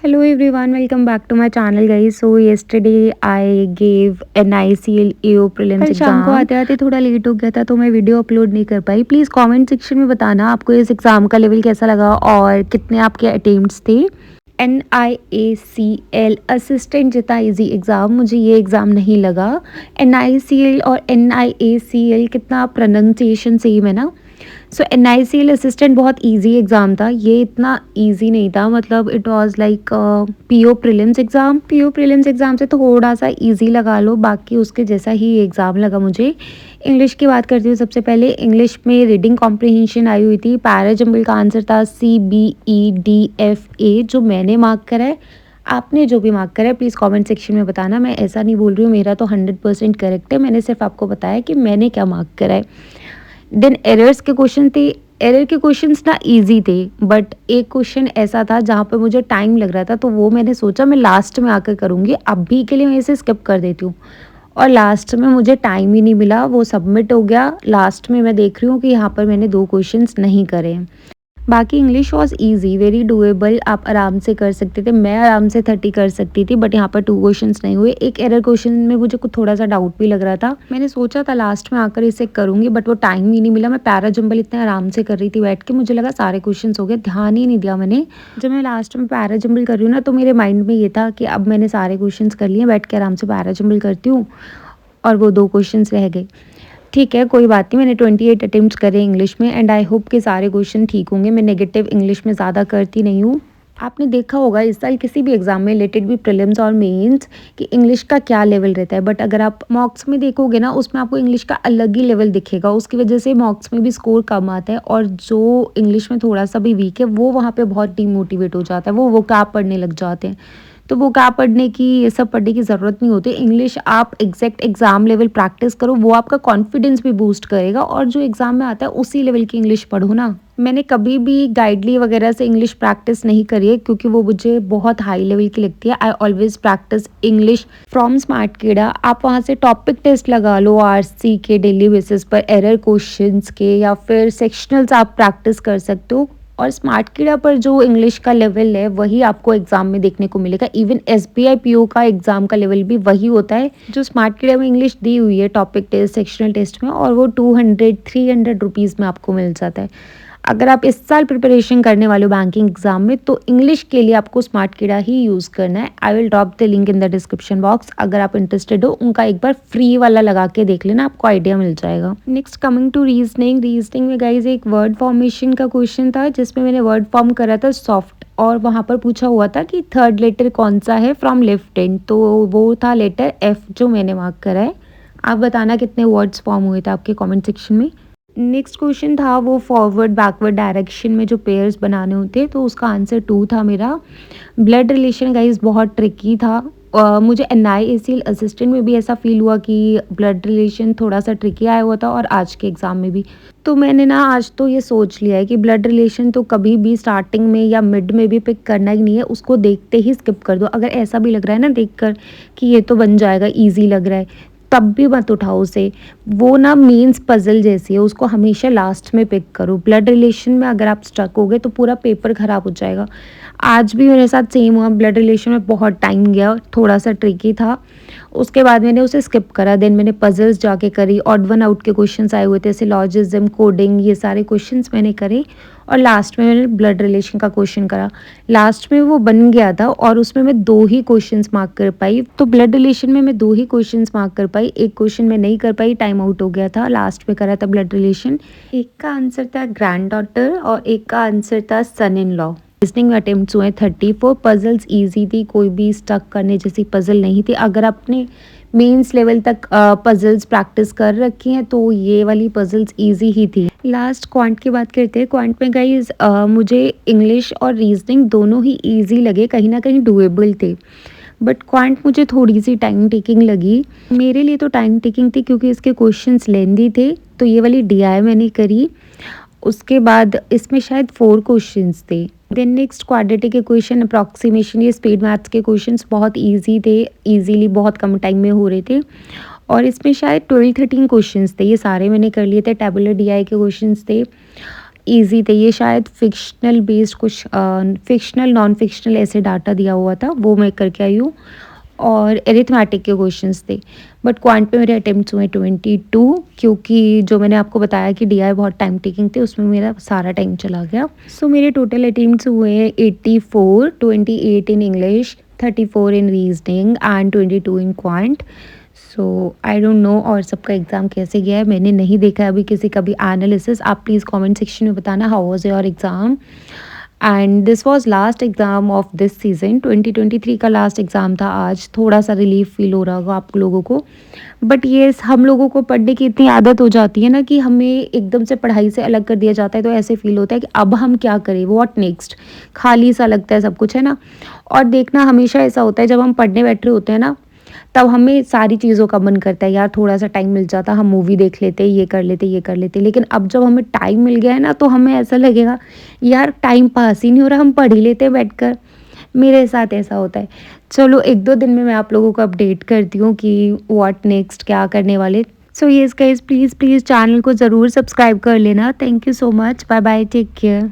Hello everyone, welcome back to my channel guys. So yesterday I gave NICL AO prelims कल शाम को आते आते थोड़ा लेट हो गया था तो मैं वीडियो अपलोड नहीं कर पाई। प्लीज़ कमेंट सेक्शन में बताना आपको इस एग्ज़ाम का लेवल कैसा लगा और कितने आपके अटेम्प्ट्स थे। NIACL असिस्टेंट जितना इजी एग्ज़ाम मुझे ये एग्ज़ाम नहीं लगा। NICL और NIACL कितना प्रोनाउंसिएशन सेम है ना। सो NICL असिस्टेंट बहुत इजी एग्ज़ाम था, ये इतना इजी नहीं था, मतलब it was like PO prelims exam. PO prelims exam से थोड़ा सा इजी लगा लो, बाकी उसके जैसा ही एग्ज़ाम लगा मुझे। इंग्लिश की बात करती हूँ। सबसे पहले इंग्लिश में रीडिंग कॉम्प्रिहेंशन आई हुई थी। पैराजम्बल का आंसर था CBEDFA जो मैंने मार्क करा है। आपने जो भी मार्क करा है प्लीज़ कमेंट सेक्शन में बताना। मैं ऐसा नहीं बोल रही हूँ मेरा तो 100% करेक्ट है, मैंने सिर्फ आपको बताया कि मैंने क्या मार्क करा है। देन एरर्स के क्वेश्चन थे। एरर के क्वेश्चंस ना इजी थे, बट एक क्वेश्चन ऐसा था जहाँ पे मुझे टाइम लग रहा था, तो वो मैंने सोचा मैं लास्ट में आकर करूँगी, अभी के लिए मैं इसे स्किप कर देती हूँ। और लास्ट में मुझे टाइम ही नहीं मिला, वो सबमिट हो गया। लास्ट में मैं देख रही हूँ कि यहाँ पर मैंने 2 क्वेश्चंस नहीं करे हैं। बाकी English was easy, very doable, आप आराम से कर सकते थे। मैं आराम से 30 कर सकती थी, बट यहाँ पर 2 क्वेश्चंस नहीं हुए। एक एरर क्वेश्चन में मुझे कुछ थोड़ा सा डाउट भी लग रहा था। मैंने सोचा था लास्ट में आकर इसे करूँगी, बट वो टाइम ही नहीं मिला। मैं पैराजम्बल इतने आराम से कर रही थी बैठ के, मुझे लगा सारे क्वेश्चन हो गए, ध्यान ही नहीं दिया मैंने। जब मैं लास्ट में पैराजम्बल कर रही हूँ ना, तो मेरे माइंड में ये था कि अब मैंने सारे क्वेश्चन कर लिए, बैठ के आराम से पैराजम्बल करती हूँ, और वो 2 क्वेश्चन रह गए। ठीक है, कोई बात नहीं, मैंने 28 अटेम्प्ट्स करे इंग्लिश में, एंड आई होप कि सारे क्वेश्चन ठीक होंगे। मैं नेगेटिव इंग्लिश में ज़्यादा करती नहीं हूँ। आपने देखा होगा इस साल किसी भी एग्जाम में, लेटेड भी प्रीलिम्स और मेंस, कि इंग्लिश का क्या लेवल रहता है, बट अगर आप मॉक्स में देखोगे ना, उसमें आपको इंग्लिश का अलग ही लेवल दिखेगा। उसकी वजह से मॉक्स में भी स्कोर कम आता है, और जो इंग्लिश में थोड़ा सा भी वीक है वो वहाँ पे बहुत डीमोटिवेट हो जाता है, वो वोकैब पढ़ने लग जाते हैं। तो वो क्या पढ़ने की, ये सब पढ़ने की ज़रूरत नहीं होती। इंग्लिश आप एग्जैक्ट एग्ज़ाम लेवल प्रैक्टिस करो, वो आपका कॉन्फिडेंस भी बूस्ट करेगा, और जो एग्ज़ाम में आता है उसी लेवल की इंग्लिश पढ़ो ना। मैंने कभी भी गाइडली वगैरह से इंग्लिश प्रैक्टिस नहीं करी है, क्योंकि वो मुझे बहुत हाई लेवल की लगती है। I always practise English from Smartkida. आप वहाँ से टॉपिक टेस्ट लगा लो RC के डेली बेसिस पर, एरर क्वेश्चंस के, या फिर सेक्शनल्स आप प्रैक्टिस कर सकते हो। और स्मार्टकिडा पर जो इंग्लिश का लेवल है वही आपको एग्जाम में देखने को मिलेगा। इवन SBI PO का एग्जाम का लेवल भी वही होता है जो स्मार्टकिडा में इंग्लिश दी हुई है टॉपिक टेस्ट सेक्शनल टेस्ट में, और वो 200-300 रुपीज़ में आपको मिल जाता है। अगर आप इस साल प्रिपरेशन करने वाले हो बैंकिंग एग्जाम में, तो इंग्लिश के लिए आपको स्मार्टकिडा ही यूज़ करना है। I will drop the link in the description box. अगर आप इंटरेस्टेड हो, उनका एक बार फ्री वाला लगा के देख लेना, आपको आइडिया मिल जाएगा। Next coming to reasoning. Reasoning में गाइज एक वर्ड फॉर्मेशन का क्वेश्चन था, जिसमें मैंने वर्ड फॉर्म करा था सॉफ्ट, और वहाँ पर पूछा हुआ था कि थर्ड लेटर कौन सा है फ्रॉम लेफ्ट हैंड, तो वो था लेटर F जो मैंने मार्क करा है। आप बताना कितने वर्ड्स फॉर्म हुए थे आपके कमेंट सेक्शन में। नेक्स्ट क्वेश्चन था वो फॉरवर्ड बैकवर्ड डायरेक्शन में जो पेयर्स बनाने होते, तो उसका आंसर 2 था मेरा। ब्लड रिलेशन गाइज बहुत ट्रिकी था। मुझे NIACL असिस्टेंट में भी ऐसा फील हुआ कि ब्लड रिलेशन थोड़ा सा ट्रिकी आया हुआ था, और आज के एग्ज़ाम में भी। तो मैंने ना आज तो ये सोच लिया है कि ब्लड रिलेशन तो कभी भी स्टार्टिंग में या मिड में भी पिक करना ही नहीं है, उसको देखते ही स्किप कर दो। अगर ऐसा भी लग रहा है ना देखकर कि ये तो बन जाएगा, ईजी लग रहा है, तब भी मत उठाओ उसे। वो ना मेंस पजल जैसी है, उसको हमेशा लास्ट में पिक करो। ब्लड रिलेशन में अगर आप स्टक हो गए तो पूरा पेपर ख़राब हो जाएगा। आज भी मेरे साथ सेम हुआ, ब्लड रिलेशन में बहुत टाइम गया, थोड़ा सा ट्रिकी था। उसके बाद मैंने उसे स्किप करा। देन मैंने पजल्स जाके करी, ऑड वन आउट के क्वेश्चंस आए हुए थे, सिलॉजिज्म, कोडिंग, ये सारे क्वेश्चंस मैंने करे, और लास्ट में मैंने ब्लड रिलेशन का क्वेश्चन करा। लास्ट में वो बन गया था, और उसमें मैं 2 ही क्वेश्चंस मार्क कर पाई। तो ब्लड रिलेशन में मैं 2 ही क्वेश्चंस मार्क कर पाई, एक क्वेश्चन मैं नहीं कर पाई, टाइम आउट हो गया था। लास्ट में करा था ब्लड रिलेशन। एक का आंसर था ग्रैंड डॉटर, और एक का आंसर था सन इन लॉ। रीजनिंग में अटेम्प्ट्स हुए 34। पजल्स ईजी थी, कोई भी स्टक करने जैसी पजल नहीं थी। अगर आपने मेंस लेवल तक पजल्स प्रैक्टिस कर रखी हैं तो ये वाली पजल्स इजी ही थी। लास्ट क्वांट की बात करते हैं। क्वांट में गाइज मुझे इंग्लिश और रीजनिंग दोनों ही इजी लगे, कहीं ना कहीं डुएबल थे, बट क्वांट मुझे थोड़ी सी टाइम टेकिंग लगी। मेरे लिए तो टाइम टेकिंग थी क्योंकि इसके क्वेश्चंस लेंदी थे, तो ये वाली DI मैंने करी। उसके बाद इसमें शायद 4 क्वेश्चंस थे। Then next quadratic equation, approximation, ये स्पीड मैथ्स के क्वेश्चंस बहुत इजी थे, इजीली बहुत कम टाइम में हो रहे थे, और इसमें शायद 12-13 क्वेश्चंस थे, ये सारे मैंने कर लिए थे। टेबुलर DI के क्वेश्चंस थे। ईज़ी थे, ये शायद फ़िक्शनल बेस्ड कुछ फ़िक्शनल, नॉन फ़िक्शनल ऐसे डाटा दिया हुआ था, वो मैं करके आई हूँ और अरिथमेटिक के क्वेश्चंस थे। बट क्वांट पे मेरे अटेम्प्ट्स हुए 22, क्योंकि जो मैंने आपको बताया कि डीआई बहुत टाइम टेकिंग थे, उसमें मेरा सारा टाइम चला गया। सो मेरे टोटल अटेम्प्ट्स हुए 84, 28 in English, 34 in reasoning and 22 in quant. So I don't know और सबका एग्ज़ाम कैसे गया है, मैंने नहीं देखा है अभी किसी का भी एनालिसिस। आप प्लीज़ कमेंट सेक्शन में बताना how was your exam. And this was last exam of this season, 2023 का लास्ट एग्ज़ाम था आज। थोड़ा सा रिलीफ फील हो रहा होगा आप लोगों को, बट ये हम लोगों को पढ़ने की इतनी आदत हो जाती है ना कि हमें एकदम से पढ़ाई से अलग कर दिया जाता है, तो ऐसे फील होता है कि अब हम क्या करें, व्हाट नेक्स्ट, खाली सा लगता है सब कुछ, है ना। और देखना हमेशा ऐसा होता है जब हम पढ़ने बैठ रहे होते हैं ना, तब हमें सारी चीज़ों का मन करता है, यार थोड़ा सा टाइम मिल जाता, हम मूवी देख लेते, ये कर लेते, ये कर लेते। लेकिन अब जब हमें टाइम मिल गया है ना, तो हमें ऐसा लगेगा यार टाइम पास ही नहीं हो रहा, हम पढ़ ही लेते हैं बैठकर। मेरे साथ ऐसा होता है। चलो 1-2 दिन में मैं आप लोगों को अपडेट करती हूँ कि व्हाट नेक्स्ट, क्या करने वाले। So yes guys, please please channel को ज़रूर सब्सक्राइब कर लेना। Thank you so much, bye bye, take care.